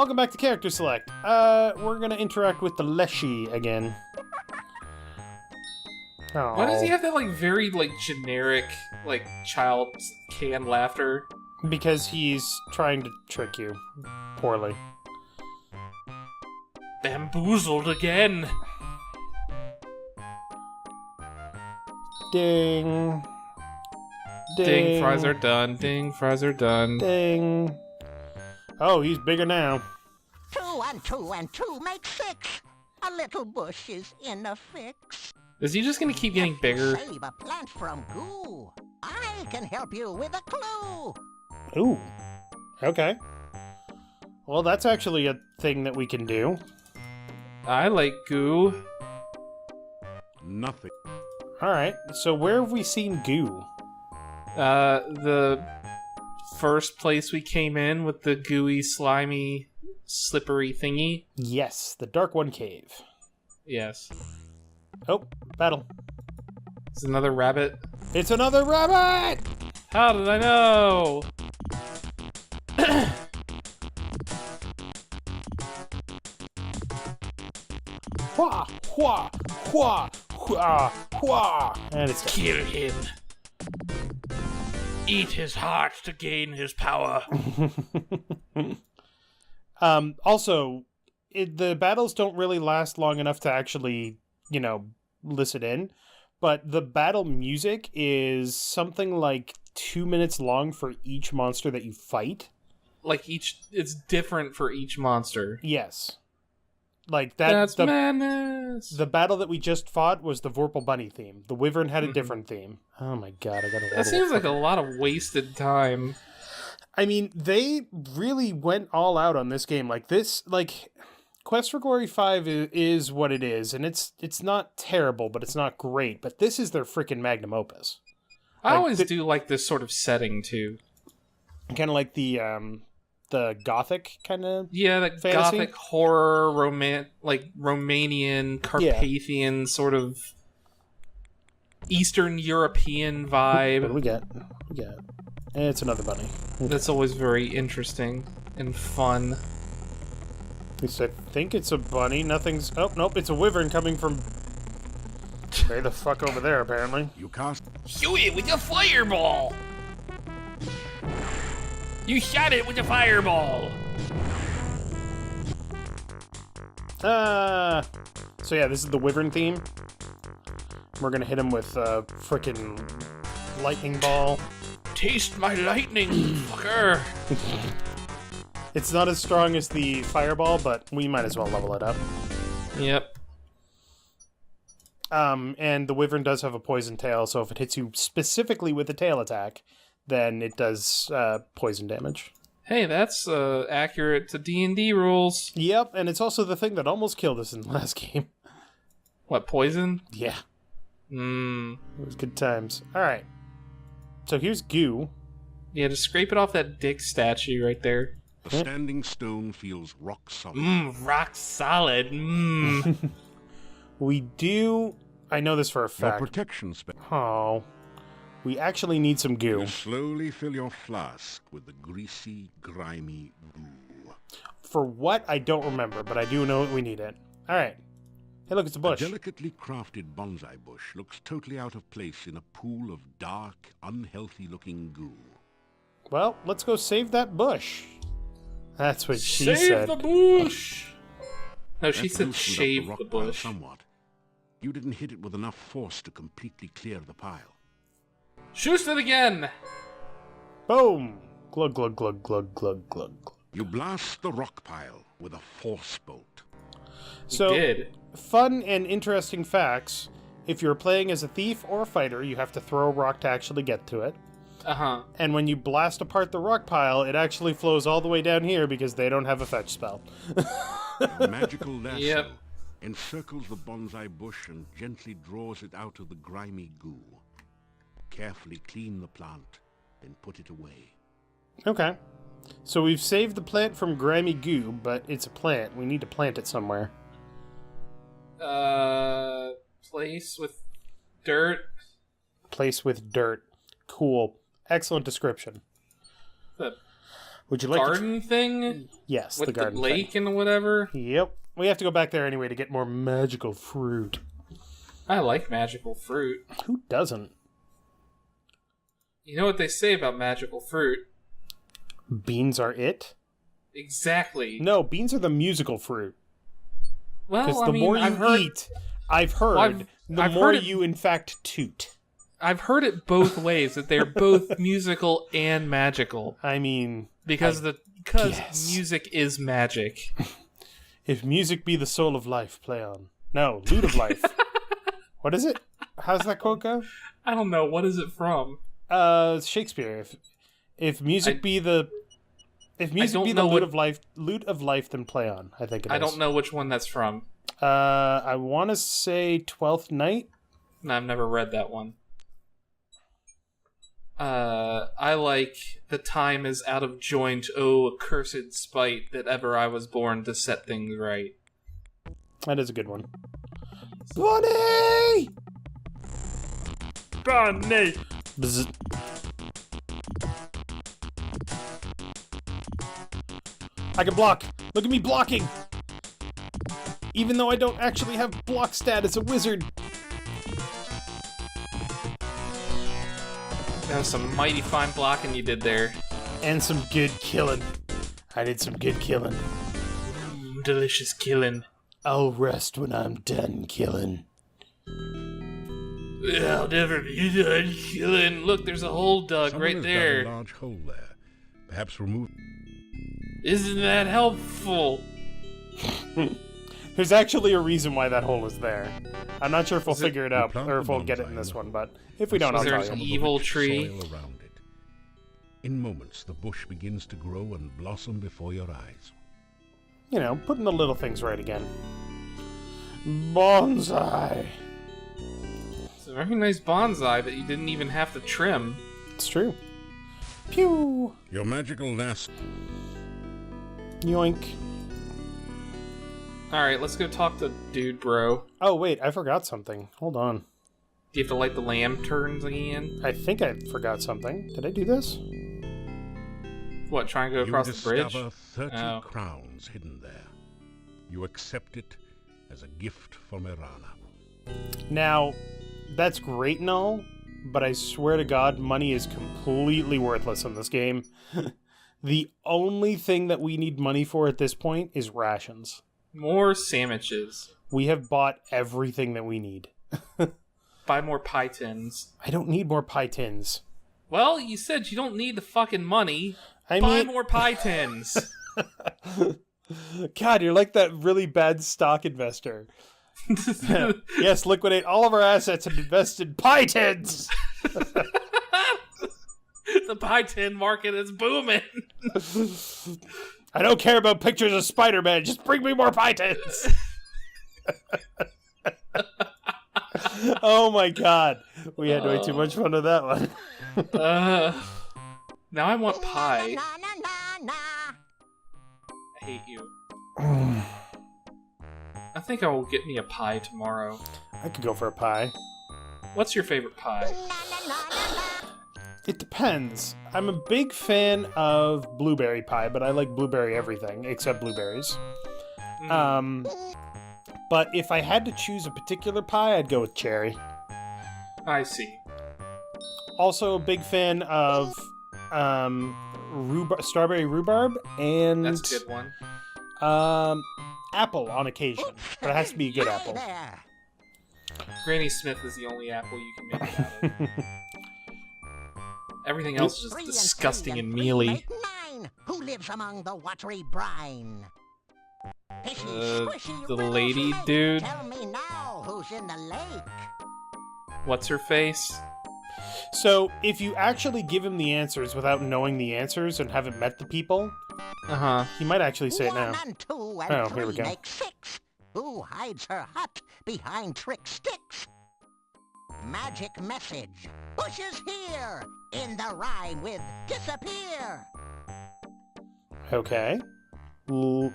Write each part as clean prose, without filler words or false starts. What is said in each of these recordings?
Welcome back to Character Select. We're gonna interact with the Leshy again. Oh. Why does he have that, like, very, like, generic, like, child canned laughter? Because he's trying to trick you. Poorly. Bamboozled again! Ding. Ding, fries are done. Ding, fries are done. Ding. Oh, he's bigger now. 2 and 2 and 2 make 6. A little bush is in a fix. Is he just gonna keep getting bigger? Save a plant from goo. I can help you with a clue. Ooh. Okay. Well, that's actually a thing that we can do. I like goo. Nothing. Alright, so where have we seen goo? The first place we came in with the gooey, slimy, slippery thingy. Yes, the Dark One Cave. Yes. Oh, battle. It's another rabbit. It's another rabbit! How did I know? Hua! Hua! Hua! Hua! Hua! And it's Kill him. Eat his heart to gain his power. Also, the battles don't really last long enough to actually, listen in. But the battle music is something like 2 minutes long for each monster that you fight. Like it's different for each monster. Yes. Like that. That's madness. The battle that we just fought was the Vorpal Bunny theme. The Wyvern had a different theme. Oh my god, I gotta. That seems like a lot of wasted time. I mean, they really went all out on this game. Quest for Glory 5 is what it is, and it's not terrible, but it's not great. But this is their freaking magnum opus. I always do like this sort of setting too. Kind of like the gothic kind of that fantasy? gothic horror Romanian Carpathian sort of Eastern European vibe. What do we get? It's another bunny. That's always very interesting and fun. At least I think it's a bunny. Nothing's... Oh, nope, it's a wyvern coming from... Way the fuck over there, apparently. You cast. Shoot it with a fireball! You shot it with a fireball! So yeah, this is the wyvern theme. We're gonna hit him with a frickin' lightning ball. Taste my lightning, fucker! It's not as strong as the fireball, but we might as well level it up. Yep. And the wyvern does have a poison tail, so if it hits you specifically with a tail attack, then it does poison damage. Hey, that's accurate to D&D rules. Yep, and it's also the thing that almost killed us in the last game. What, poison? Yeah. Mmm. It was good times. Alright. So here's goo. Yeah, just scrape it off that dick statue right there. The standing stone feels rock solid. Mmm, rock solid. Mmm. We do... I know this for a Your fact. protection spell. Oh. We actually need some goo. You slowly fill your flask with the greasy, grimy goo. For what? I don't remember, but I do know we need it. Alright. Hey, look, it's a bush. A delicately crafted bonsai bush looks totally out of place in a pool of dark, unhealthy-looking goo. Well, let's go save that bush. That's what she Save said. the bush! No, she That said loosened up shave rock the pile bush. somewhat. You didn't hit it with enough force to completely clear the pile. Shoot it again! Boom! Glug, glug, glug, glug, glug, glug. You blast the rock pile with a force bolt. So, did. fun and interesting facts. If you're playing as a thief or a fighter, you have to throw a rock to actually get to it. Uh-huh. And when you blast apart the rock pile, it actually flows all the way down here because they don't have a fetch spell. A magical lasso Yep. encircles the bonsai bush and gently draws it out of the grimy goo. Carefully clean the plant, then put it away. Okay. So we've saved the plant from grimy goo, but it's a plant. We need to plant it somewhere. Place with dirt. Place with dirt. Cool. Excellent description. The Would you like garden thing? Yes, With the garden lake thing. and whatever? Yep. We have to go back there anyway to get more magical fruit. I like magical fruit. Who doesn't? You know what they say about magical fruit? Beans are it? Exactly. No, beans are the musical fruit. Well, Because I the mean, more you I've heard, eat, I've heard, the I've more heard it- you in fact toot. I've heard it both ways, that they're both musical and magical. I mean... Because guess. music is magic. If music be the soul of life, play on. No, lute of life. What is it? How's that quote go? I don't know, what is it from? Shapeir. If music be the lute of life, then play on. I think it is. I don't know which one that's from. I want to say 12th Night. No, I've never read that one. I like the time is out of joint, oh accursed spite that ever I was born to set things right. That is a good one. Bunny! Bunny! Bzz. I can block. Look at me blocking. Even though I don't actually have block stat as a wizard. That was some mighty fine blocking you did there. And some good killing. I did some good killing. Delicious killing. I'll rest when I'm done killing. I'll never be done killing. Look, there's a hole dug Someone right has there. dug a large hole there. Perhaps remove... Isn't that helpful? There's actually a reason why that hole is there. I'm not sure if we'll Is it- figure it out, Plant or if the we'll get it bonsai in this in the one, hole. but if we don't, I'll Is there tell an you. evil rich tree? soil around it. In moments, the bush begins to grow and blossom before your eyes. You know, putting the little things right again. Bonsai. It's a very nice bonsai that you didn't even have to trim. It's true. Pew! Your magical nest... Yoink. Alright, let's go talk to dude bro. Oh, wait, I forgot something. Hold on. Do you have to light the lanterns again? I think I forgot something. Did I do this? What, try and go across you the bridge? discover 30 Oh. crowns hidden there. You accept it as a gift from Irana. Now, that's great and all, but I swear to God, money is completely worthless in this game. The only thing that we need money for at this point is rations. More sandwiches. We have bought everything that we need. Buy more pie tins. I don't need more pie tins. Well, you said you don't need the fucking money. I Buy mean, more pie tins. God, you're like that really bad stock investor. Yes, liquidate all of our assets and invest in pie tins. The pie tin market is booming. I don't care about pictures of Spider-Man. Just bring me more pie tins. Oh my God, we had way too much fun with that one. Now I want pie. Na, na, na, na. I hate you. I think I will get me a pie tomorrow. I could go for a pie. What's your favorite pie? It depends. I'm a big fan of blueberry pie, but I like blueberry everything except blueberries. But if I had to choose a particular pie, I'd go with cherry. I see. Also a big fan of strawberry rhubarb and That's a good one. apple on occasion, but it has to be a good Hi apple. there. Granny Smith is the only apple you can make it out of. Everything else is just 3 and disgusting 3 and and 3 mealy. make 9. Who lives among the watery brine? Fishy, squishy, The riddle lady snake. dude? Tell me now, who's in the lake? What's her face? So if you actually give him the answers without knowing the answers and haven't met the people, Uh-huh. he might actually say it 1 now. and 2 and Oh, 3 here we go. make 6. Who hides her hut behind trick sticks? Magic message. Bushes here in the rhyme with disappear. Okay. No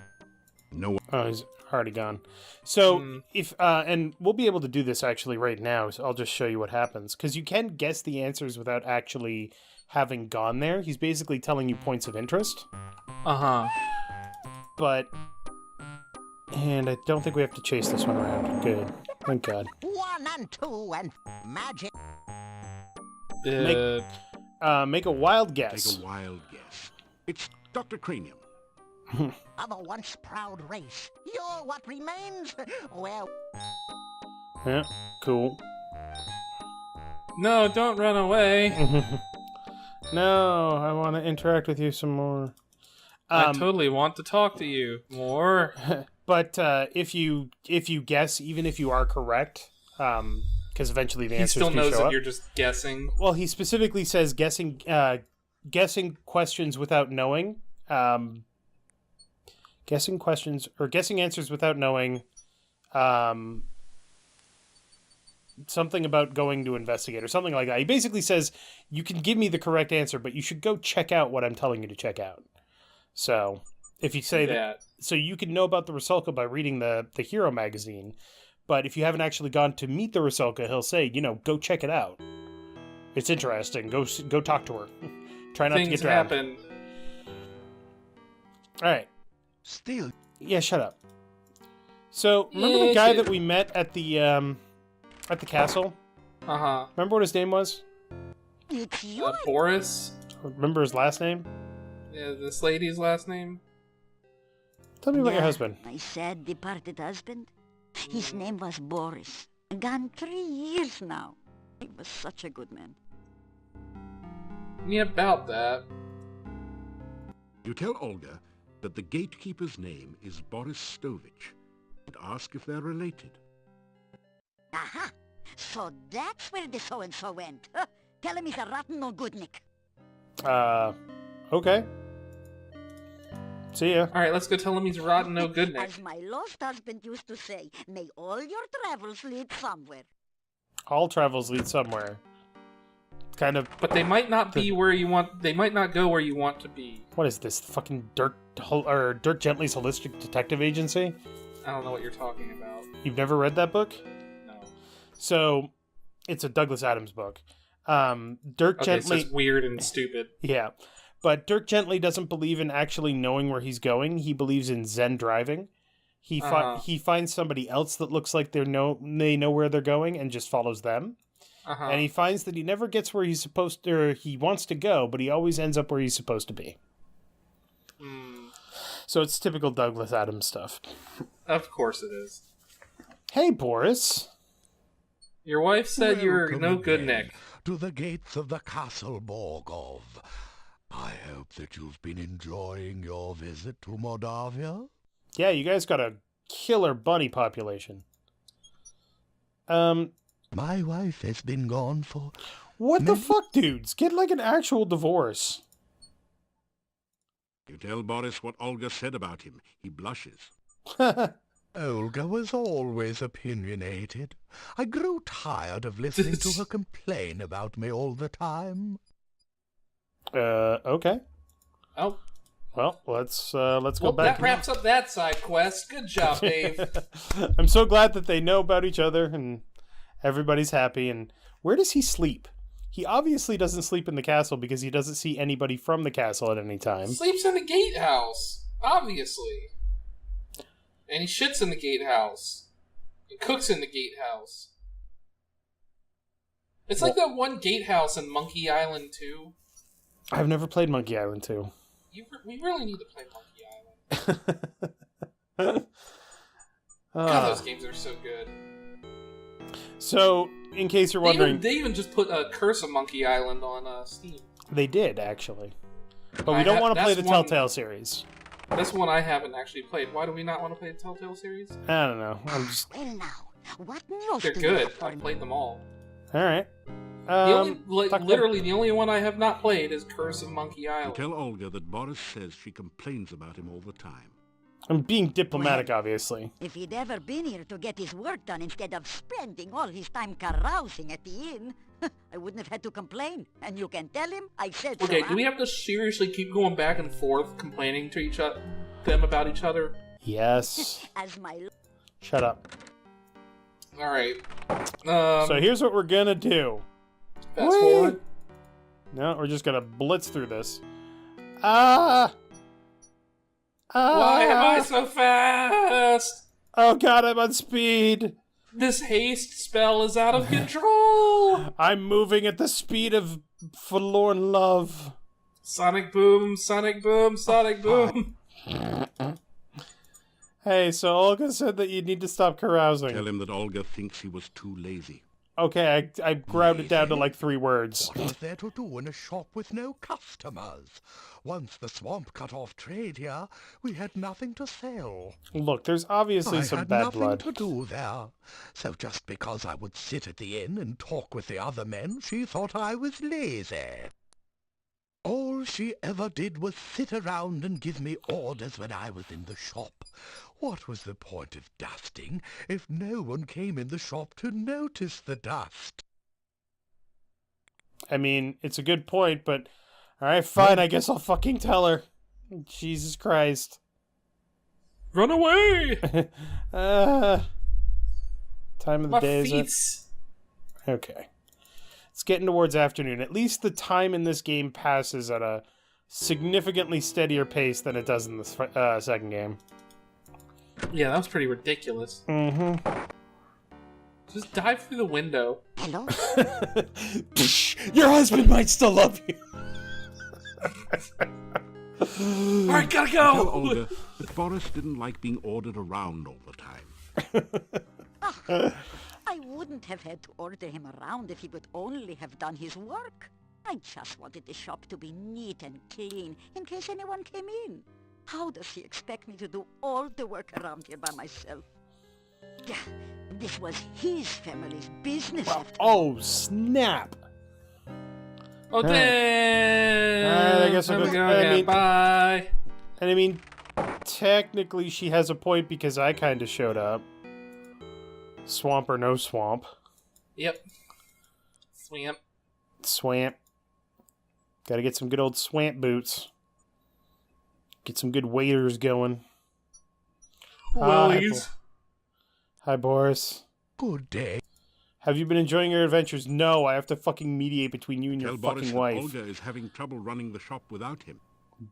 Oh, he's already gone. So Hmm. if and we'll be able to do this actually right now. So I'll just show you what happens because you can guess the answers without actually having gone there. He's basically telling you points of interest. Uh-huh. But... And I don't think we have to chase this one around. Good. Thank God. 1 and 2 and magic. Make a wild guess. Take a wild guess. It's Dr. Cranium. Of a once proud race, you're what remains. Well, Yeah, cool. No, don't run away. No, I want to interact with you some more. I totally want to talk to you more. But if you guess, even if you are correct, because eventually the He answers still do knows show that up. you're just guessing. Well, he specifically says guessing questions without knowing. Guessing questions or guessing answers without knowing. Something about going to investigate or something like that. He basically says you can give me the correct answer, but you should go check out what I'm telling you to check out. So if you say that, so you can know about the Rusalka by reading the Hero magazine, but if you haven't actually gone to meet the Rusalka, he'll say, go check it out. It's interesting. Go talk to her. Try not to get drowned. Things happen. All right. Still, Yeah, shut up. So remember the guy that we met at the castle? Uh-huh. Remember what his name was? it's you. Boris? Remember his last name? Yeah, this lady's last name? Tell me about your Yeah, husband. My sad departed husband. His name was Boris. Gone 3 years now. He was such a good man. Yeah, about that. you tell Olga that the gatekeeper's name is Boris Stovich and ask if they're related. Aha! So that's where the so-and-so went. Huh? Tell him he's a rotten no goodnik. Okay. See ya. Alright, let's go tell him he's rotten no good, Nick. As my lost husband used to say, may all your travels lead somewhere. All travels lead somewhere. Kind of. But they might not be where you want... They might not go where you want to be. What is this? Fucking Dirk Gently's Holistic Detective Agency? I don't know what you're talking about. You've never read that book? No. So, it's a Douglas Adams book. Dirk Okay, Gently... so it's weird and stupid. Yeah. But Dirk Gently doesn't believe in actually knowing where he's going. He believes in Zen driving. He finds somebody else that looks like they know where they're going and just follows them. Uh-huh. And he finds that he never gets where he's supposed to, or he wants to go, but he always ends up where he's supposed to be. So it's typical Douglas Adams stuff. Of course it is. Hey, Boris. Your wife said you're Welcome no good, again Nick. to the gates of the Castle Borgov. I hope that you've been enjoying your visit to Moldavia. Yeah, you guys got a killer bunny population. My wife has been gone for... What the fuck, dudes? Get like an actual divorce. You tell Boris what Olga said about him. He blushes. Olga was always opinionated. I grew tired of listening to her complain about me all the time. Okay. Oh, Well, let's go well, back. that wraps up that side quest. Good job, Dave. I'm so glad that they know about each other and everybody's happy. And where does he sleep? He obviously doesn't sleep in the castle because he doesn't see anybody from the castle at any time. Sleeps in the gatehouse, obviously. And he shits in the gatehouse. And cooks in the gatehouse. It's like that one gatehouse in Monkey Island 2. I've never played Monkey Island 2. We really need to play Monkey Island. God, those games are so good. So, in case you're wondering... They even just put a Curse of Monkey Island on Steam. They did, actually. But we don't want to play the Telltale series. This one I haven't actually played. Why do we not want to play the Telltale series? I don't know. I'm just... Well now, what news They're do you good. have for I've me? played them all. Alright. Literally, the only one I have not played is Curse of Monkey You Island. tell Olga that Boris says she complains about him all the time. I'm being diplomatic, obviously. If he'd ever been here to get his work done instead of spending all his time carousing at the inn, I wouldn't have had to complain. And you can tell him I said so. Okay, do we have to seriously keep going back and forth complaining to them about each other? Yes. As my Shut up. Alright. So here's what we're gonna do. Fast forward. No, we're just gonna blitz through this. Ah! Why am I so fast? Oh god, I'm on speed! This haste spell is out of control! I'm moving at the speed of forlorn love. Sonic boom, sonic boom, sonic boom. Hey, so Olga said that you need to stop carousing. Tell him that Olga thinks he was too lazy. Okay, I ground it down to like 3 words. What is there to do in a shop with no customers? Once the swamp cut off trade here, we had nothing to sell. Look, there's obviously I some had bad nothing blood. to do there. So just because I would sit at the inn and talk with the other men, she thought I was lazy. All she ever did was sit around and give me orders when I was in the shop. What was the point of dusting if no one came in the shop to notice the dust? I mean, it's a good point, but... Alright, fine, I guess I'll fucking tell her. Jesus Christ. Run away! Time of the My day is feet. Okay. It's getting towards afternoon. At least the time in this game passes at a significantly steadier pace than it does in the second game. Yeah, that was pretty ridiculous. Mm-hmm. Just dive through the window. Hello? Your husband might still love you. Alright, gotta Tell go! Olga that Boris didn't like being ordered around all the time. I wouldn't have had to order him around if he would only have done his work. I just wanted the shop to be neat and clean in case anyone came in. How does he expect me to do all the work around here by myself? This was his family's business after all. Oh, snap. Oh, damn! Alright, I guess There I'll we go- go I again. mean- Bye! And I mean, technically she has a point because I kind of showed up. Swamp or no swamp. Yep. Swamp. Swamp. Gotta get some good old swamp boots. Get some good waders going. Willies. Hi, Boris. Good day. Have you been enjoying your adventures? No, I have to fucking mediate between you and your Tell Boris fucking that wife. Olga is having trouble running the shop without him.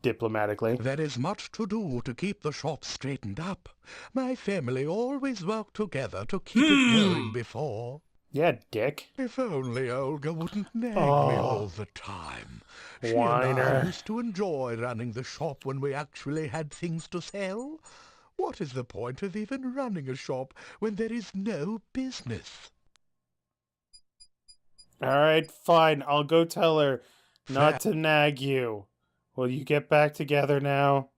Diplomatically. There is much to do to keep the shop straightened up. My family always worked together to keep it going before. Yeah, dick. If only Olga wouldn't nag me all the time. She and Whiner. I used to enjoy running the shop when we actually had things to sell. What is the point of even running a shop when there is no business? Alright, fine. I'll go tell her not to nag you. Will you get back together now?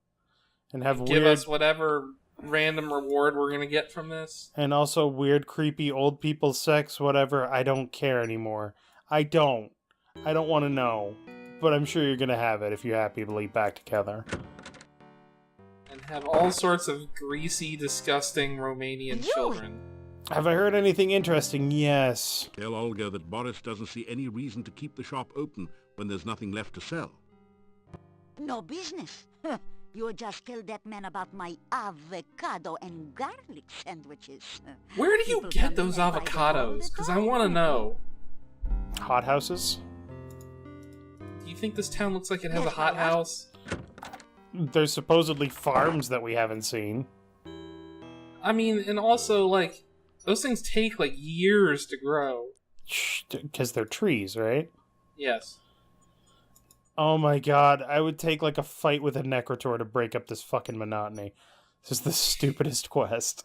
And have Give weird... us whatever random reward we're gonna get from this. And also weird, creepy old people sex, whatever. I don't care anymore. I don't want to know. But I'm sure you're going to have it if you happily back together. And have all sorts of greasy, disgusting Romanian Really? children. Have I heard anything interesting? Yes. Tell Olga that Boris doesn't see any reason to keep the shop open when there's nothing left to sell. No business. You just tell that man about my avocado and garlic sandwiches. Where do you People get come in those and buy them all avocados? the Because I time. want to know. Hothouses? Do you think this town looks like it has a Yes, hot my last- house? There's supposedly farms that we haven't seen. I mean, and also, like, those things take, like, years to grow. Because they're trees, right? Yes. Oh my god, I would take like a fight with a Necrotor to break up this fucking monotony. This is the stupidest quest.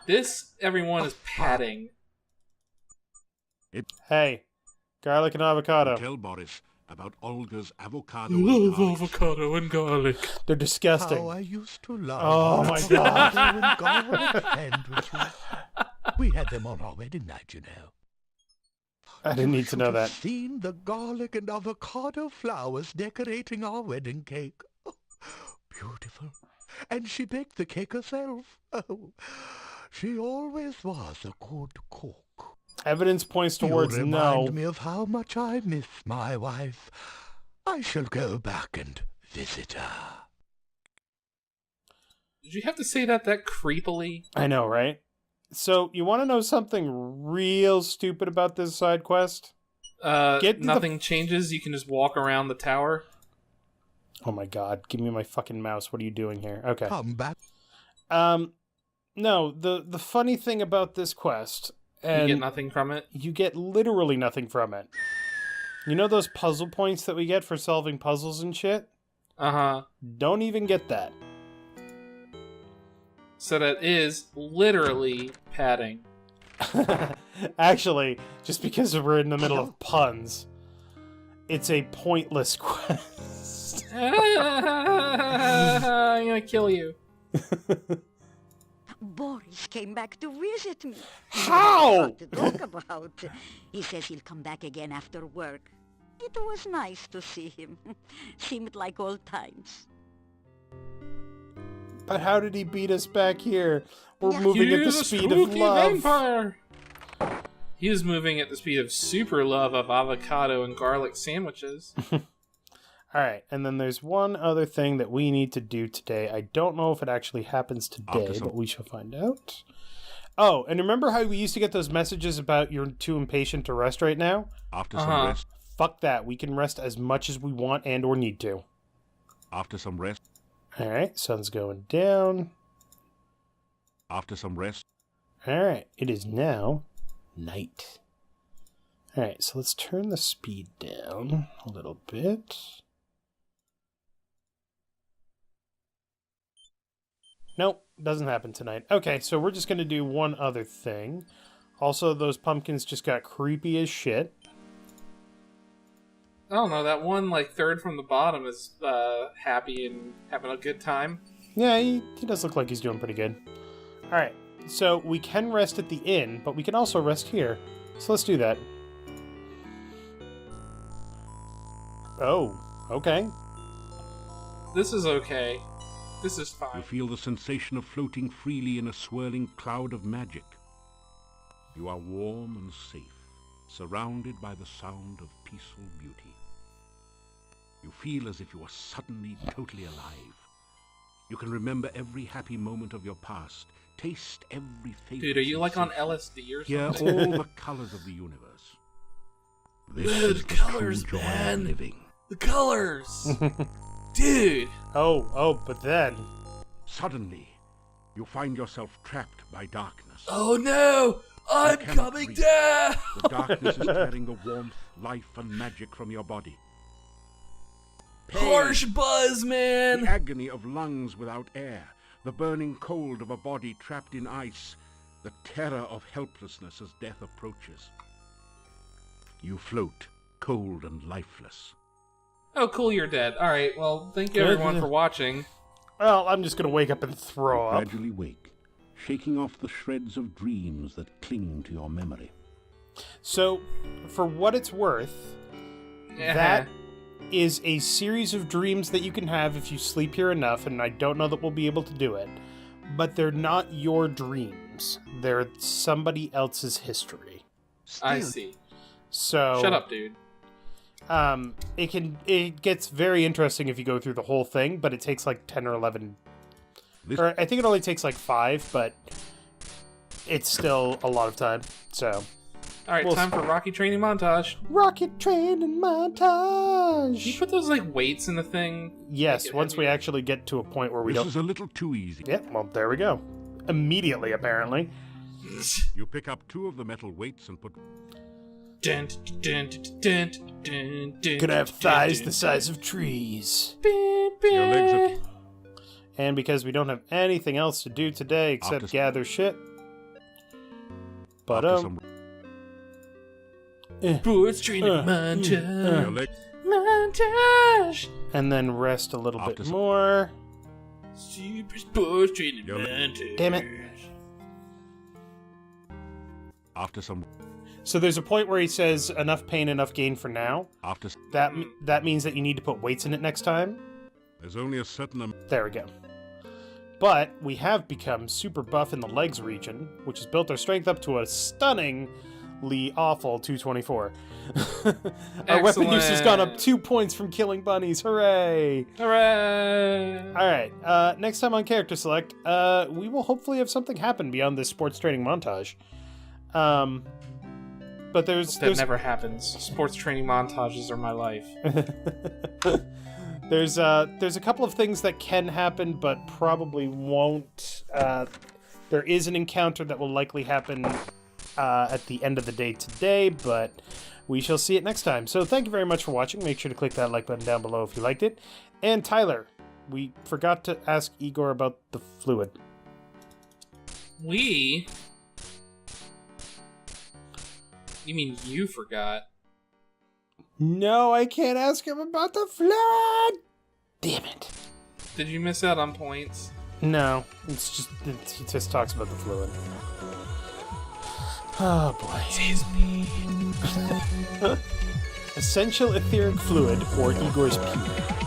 This, everyone, is padding. Hey, garlic and avocado. Tell Boris about Olga's avocado I and love garlic. avocado and garlic. They're disgusting. How I used to love Oh my avocado and garlic sandwiches. We had them on our wedding night, you know. I didn't need to know You should have that. seen the garlic and avocado flowers decorating our wedding cake. Oh, beautiful. And she baked the cake herself. Oh, she always was a good cook. Evidence points towards you no. remind me of how much I miss my wife. I shall go back and visit her. Did you have to say that creepily? I know, right? So, you want to know something real stupid about this side quest? Nothing changes. You can just walk around the tower. Oh my god, give me my fucking mouse. What are you doing here? Okay. Come back. No, the funny thing about this quest, and You get nothing from it. you get literally nothing from it. You know those puzzle points that we get for solving puzzles and shit? Uh-huh. Don't even get that. So that is literally padding. Actually, just because we're in the middle of puns, it's a pointless quest. I'm gonna kill you. Boris came back to visit me. How? What to talk about? He says he'll come back again after work. It was nice to see him. Seemed like old times. But how did he beat us back here? We're moving at the speed of love. Vampire. He was moving at the speed of super love of avocado and garlic sandwiches. Alright, and then there's one other thing that we need to do today. I don't know if it actually happens today, but we shall find out. Oh, and remember how we used to get those messages about you're too impatient to rest right now? After some rest. Fuck that. We can rest as much as we want and or need to. After some rest. Alright, sun's going down. After some rest. Alright, it is now night. Alright, so let's turn the speed down a little bit. Nope, doesn't happen tonight. Okay, so we're just going to do one other thing. Also, those pumpkins just got creepy as shit. I don't know, that one, like, third from the bottom is happy and having a good time. Yeah, he does look like he's doing pretty good. Alright, so we can rest at the inn, but we can also rest here. So let's do that. Oh, okay. This is okay. This is You fine. feel the sensation of floating freely in a swirling cloud of magic. You are warm and safe, surrounded by the sound of peaceful beauty. You feel as if you are suddenly totally alive. You can remember every happy moment of your past, taste every favorite Dude, are you like on sensation, LSD or hear something? all the colors of the universe. This Man, is the the colours, true joy man. of living. The colors! Dude! Oh, but then... Suddenly, you find yourself trapped by darkness. Oh no! I'm cannot coming breathe. down! The darkness is tearing the warmth, life, and magic from your body. Harsh buzz, The man! agony of lungs without air, the burning cold of a body trapped in ice, the terror of helplessness as death approaches. You float, cold and lifeless. Oh, cool, you're dead. Alright, well, thank you everyone for watching. Well, I'm just gonna wake up and throw You up. gradually wake, shaking off the shreds of dreams that cling to your memory. So, for what it's worth, that is a series of dreams that you can have if you sleep here enough, and I don't know that we'll be able to do it. But they're not your dreams. They're somebody else's history. I see. So Shut up, dude. It gets very interesting if you go through the whole thing, but it takes like 10 or 11. Or I think it only takes like 5, but it's still a lot of time. So Alright, Well, time for Rocky training montage. rocket training montage. Can you put those, like, weights in the thing? Yes, Make it once we heavier? actually get to a point where we This don't. is a little too easy. Yeah, well, there we go. Immediately, apparently. You pick up 2 of the metal weights and put Dun, dun, dun, dun, dun, dun, Could have dun, thighs dun, the size of trees. dun, your legs dun. up. And because we don't have anything else to do today except After- gather shit. But After some Sports training montage. your legs Montage. and then rest a little After bit some- more. Super sports training Your montage. Damn it. after some So there's a point where he says enough pain, enough gain for now. after That means that you need to put weights in it next time. there's only a certain There we go. But we have become super buff in the legs region, which has built our strength up to a stunningly awful 224. Our weapon use has gone up 2 points from killing bunnies. Hooray! Hooray! Alright, next time on Character Select, we will hopefully have something happen beyond this sports training montage. But That never happens. Sports training montages are my life. there's a couple of things that can happen, but probably won't. There is an encounter that will likely happen at the end of the day today, but we shall see it next time. So thank you very much for watching. Make sure to click that like button down below if you liked it. And Tyler, we forgot to ask Igor about the fluid. We? You mean you forgot? No, I can't ask him about the fluid! Damn it. Did you miss out on points? No, he just talks about the fluid. Oh boy. Essential etheric fluid, or Igor's puke.